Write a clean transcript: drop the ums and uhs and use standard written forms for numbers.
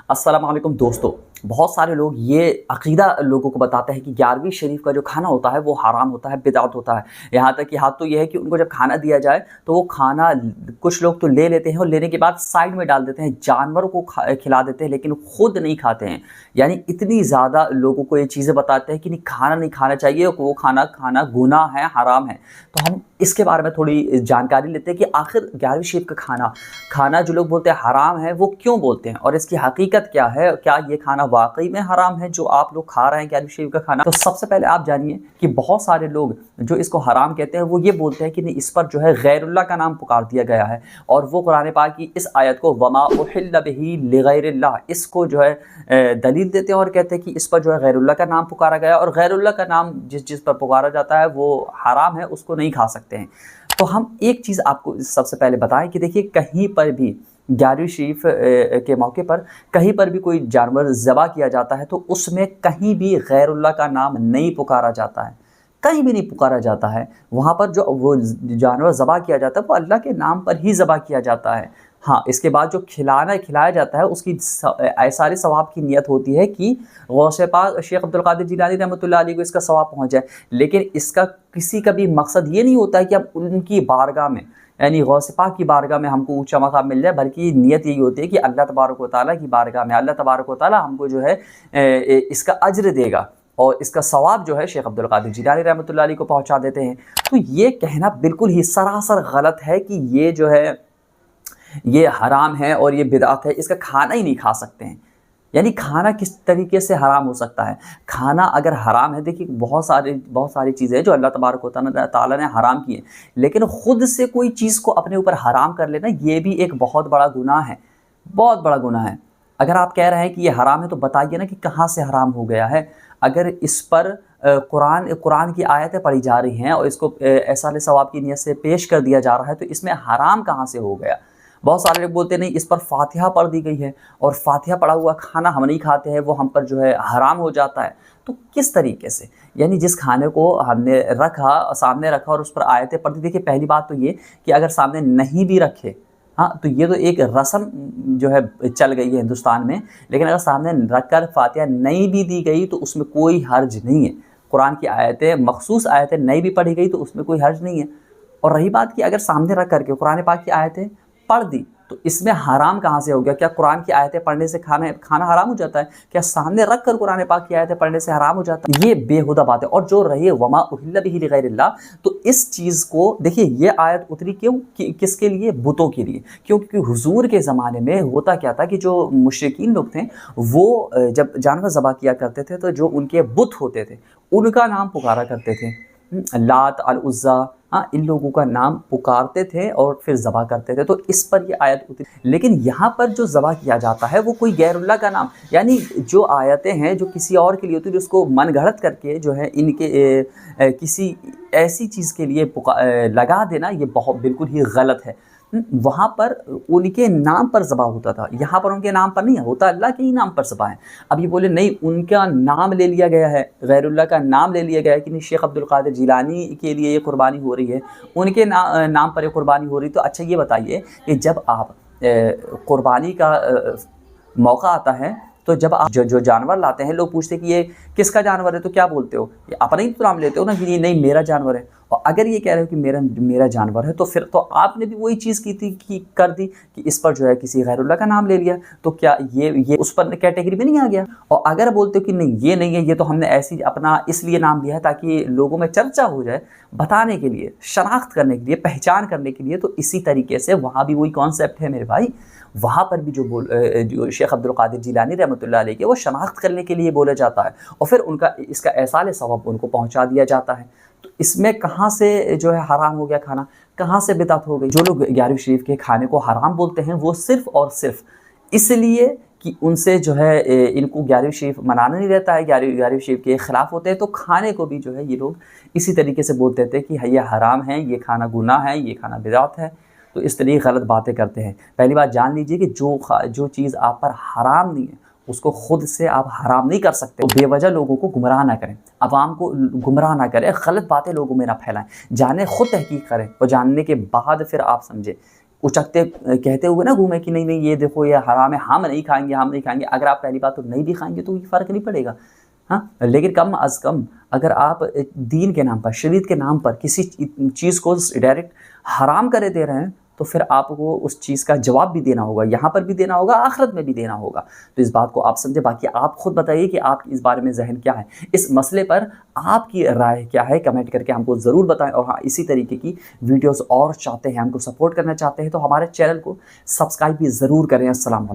अस्सलाम वालेकुम दोस्तों। बहुत सारे लोग ये अक़ीदा लोगों को बताते हैं कि 11वीं शरीफ का जो खाना होता है वो हराम होता है, बिदअत होता है। यहाँ तक कि हाथ तो ये है कि उनको जब खाना दिया जाए तो वो खाना कुछ लोग तो ले लेते हैं और लेने के बाद साइड में डाल देते हैं, जानवरों को खिला देते हैं, लेकिन खुद नहीं खाते हैं। यानी इतनी ज़्यादा लोगों को ये चीज़ें बताते हैं कि नहीं खाना नहीं खाना चाहिए, वो खाना खाना गुनाह है, हराम है। तो हम इसके बारे में थोड़ी जानकारी लेते हैं कि आखिर 11वीं शरीफ का खाना जो लोग बोलते हैं हराम है वो क्यों बोलते हैं और इसकी हकीकत क्या है। क्या ये खाना वाकई में हराम है जो आप लोग खा रहे हैं 11वीं शरीफ का खाना। तो सबसे पहले आप जानिए कि बहुत सारे लोग जो इसको हराम कहते हैं वो ये बोलते हैं कि नहीं, इस पर जो है गैरुल्लाह का नाम पुकार दिया गया है और वो कुरान पाक की इस आयत को वमा उहिल्ल बिही लिगैरिल्लाह, इसको जो है दलील देते हैं और कहते हैं कि इस पर जो है गैरुल्लाह का नाम पुकारा गया और गैरुल्लाह का नाम जिस पर पुकारा जाता है वो हराम है, उसको नहीं खा सकते हैं। तो हम एक चीज़ आपको सबसे पहले बताएं कि देखिए, कहीं पर भी 11वीं शरीफ के मौके पर कहीं पर भी कोई जानवर ज़बह किया जाता है तो उसमें कहीं भी गैरुल्लाह का नाम नहीं पुकारा जाता है, कहीं भी नहीं पुकारा जाता है। वहाँ पर जो वो जानवर ज़बह किया जाता है वो अल्लाह के नाम पर ही ज़बह किया जाता है। हाँ, इसके बाद जो खिलाया जाता है उसकी सारी सवाब की नियत होती है कि गौसे पाक शेख अब्दुल कादिर जिलानी रहमतुल्लाह अलैह को इसका सवाब पहुँच जाए, लेकिन इसका किसी का भी मकसद ये नहीं होता है कि हम उनकी बारगाह में यानी गौसे पाक की बारगाह में हमको ऊंचा मकाम मिल जाए, बल्कि नियत यही होती है कि अल्लाह तबारक व तआला की बारगाह में अल्लाह तबारक व तआला हमको जो है इसका अज्र देगा और इसका सवाब जो है शेख अब्दुल कादिर जिलानी रहमतुल्लाह अलैह को पहुँचा देते हैं। तो ये कहना बिल्कुल ही सरासर गलत है कि ये जो है ये हराम है और ये बिदअत है, इसका खाना ही नहीं खा सकते हैं। यानी खाना किस तरीके से हराम हो सकता है? खाना अगर हराम है, देखिए बहुत सारी चीज़ें जो अल्लाह तबारक व तआला ने हराम की हैं, लेकिन ख़ुद से कोई चीज़ को अपने ऊपर हराम कर लेना ये भी एक बहुत बड़ा गुनाह है, बहुत बड़ा गुनाह है। अगर आप कह रहे हैं कि ये हराम है तो बताइए ना कि कहाँ से हराम हो गया है। अगर इस पर कुरान की आयतें पढ़ी जा रही हैं और इसको एहसाल सवाब की नियत से पेश कर दिया जा रहा है तो इसमें हराम कहाँ से हो गया? बहुत सारे लोग बोलते नहीं, इस पर फातिहा पढ़ दी गई है और फातिहा पढ़ा हुआ खाना हम नहीं खाते हैं, वो हम पर जो है हराम हो जाता है। तो किस तरीके से? यानी जिस खाने को हमने सामने रखा और उस पर आयतें पढ़ दी। देखिए, पहली बात तो ये कि अगर सामने नहीं भी रखे, हाँ, तो ये तो एक रस्म जो है चल गई है हिंदुस्तान में, लेकिन अगर सामने रख कर फातिहा नहीं भी दी गई तो उसमें कोई हर्ज नहीं है। कुरान की आयतें, मखसूस आयतें नहीं भी पढ़ी गई तो उसमें कोई हर्ज नहीं है। और रही बात कि अगर सामने रख करके कुरान पाक की आयतें पढ़ दी तो इसमें हराम कहाँ से हो गया? क्या कुरान की आयतें पढ़ने से खाना हराम हो जाता है? क्या सामने रख कर कुरान पाक की आयतें पढ़ने से हराम हो जाता है? ये बेहुदा बात है। और जो रही वमा उहिल्ल बिही लिगैरिल्लाह, तो इस चीज़ को देखिए, ये आयत उतरी क्यों? किसके लिए? बुतों के लिए। क्योंकि हुजूर के ज़माने में होता क्या था कि जो मुशरिकीन लोग थे वो जब जानवर ज़बह किया करते थे तो जो उनके बुत होते थे उनका नाम पुकारा करते थे, लात अल उज़्ज़ा, हाँ, इन लोगों का नाम पुकारते थे और फिर ज़बह करते थे। तो इस पर ये आयत उतरी। लेकिन यहाँ पर जो ज़बह किया जाता है वो कोई गैरुल्लाह का नाम, यानी जो आयतें हैं जो किसी और के लिए होती है, उसको मन गढ़ंत करके जो है इनके किसी ऐसी चीज़ के लिए लगा देना, ये बहुत बिल्कुल ही गलत है। वहाँ पर उनके नाम पर ज़बह होता था, यहाँ पर उनके नाम पर नहीं होता, अल्लाह के ही नाम पर ज़बह है। अब ये बोले नहीं, उनका नाम ले लिया गया है, गैरुल्लाह का नाम ले लिया गया है कि नहीं, शेख अब्दुल कादिर जिलानी के लिए ये कुर्बानी हो रही है, उनके नाम पर ये कुर्बानी हो रही। तो अच्छा ये बताइए कि जब आप कुर्बानी का मौका आता है तो जब आप जो जानवर लाते हैं, लोग पूछते हैं कि ये किसका जानवर है, तो क्या बोलते हो? ये अपना ही तो नाम लेते हो ना कि नहीं मेरा जानवर है। और अगर ये कह रहे हो कि मेरा जानवर है तो फिर तो आपने भी वही चीज़ की थी कि कर दी कि इस पर जो है किसी गैरुल्लाह का नाम ले लिया, तो क्या ये उस पर कैटेगरी में नहीं आ गया? और अगर बोलते हो कि नहीं ये नहीं है, ये तो हमने ऐसी अपना इसलिए नाम लिया है ताकि लोगों में चर्चा हो जाए, बताने के लिए, शनाख्त करने के लिए, पहचान करने के लिए, तो इसी तरीके से वहाँ भी वही कॉन्सेप्ट है मेरे भाई। वहाँ पर भी जो शेख अब्दुल कादिर जिलानी रहमतुल्लाह अलैह के वो शनाख्त करने के लिए बोला जाता है और फिर इसका एहसाल सवाब उनको पहुँचा दिया जाता है। तो इसमें कहाँ से जो है हराम हो गया खाना, कहाँ से बिदअत हो गई? जो लोग 11वीं शरीफ के खाने को हराम बोलते हैं वो सिर्फ़ और सिर्फ इसलिए कि उनसे जो है इनको 11वीं शरीफ मनाना नहीं रहता है, 11वीं शरीफ के ख़िलाफ़ होते हैं, तो खाने को भी जो है ये लोग इसी तरीके से बोलते थे कि ये हराम है, ये खाना गुनाह है, ये खाना बिदअत है। तो इस तरीके गलत बातें करते हैं। पहली बात जान लीजिए कि जो चीज़ आप पर हराम नहीं है उसको खुद से आप हराम नहीं कर सकते। तो बेवजह लोगों को गुमराह ना करें, अवाम को गुमराह ना करें, गलत बातें लोगों में ना फैलाएं, जाने खुद तहकीक करें और जानने के बाद फिर आप समझें उचकते कहते हुए ना घूमें कि नहीं ये देखो ये हराम है, हम नहीं खाएंगे। अगर आप पहली बात तो नहीं भी खाएंगे तो ये फ़र्क नहीं पड़ेगा, हाँ। लेकिन कम अज़ कम अगर आप दीन के नाम पर, शरीयत के नाम पर किसी चीज़ को डायरेक्ट हराम करे दे रहे हैं, तो फिर आपको उस चीज़ का जवाब भी देना होगा, यहाँ पर भी देना होगा, आखिरत में भी देना होगा। तो इस बात को आप समझें। बाकी आप खुद बताइए कि आपकी इस बारे में ज़हन क्या है, इस मसले पर आपकी राय क्या है, कमेंट करके हमको ज़रूर बताएं। और हाँ, इसी तरीके की वीडियोज़ और चाहते हैं, हमको सपोर्ट करना चाहते हैं, तो हमारे चैनल को सब्सक्राइब भी ज़रूर करें। अस्सलाम वालेकुम।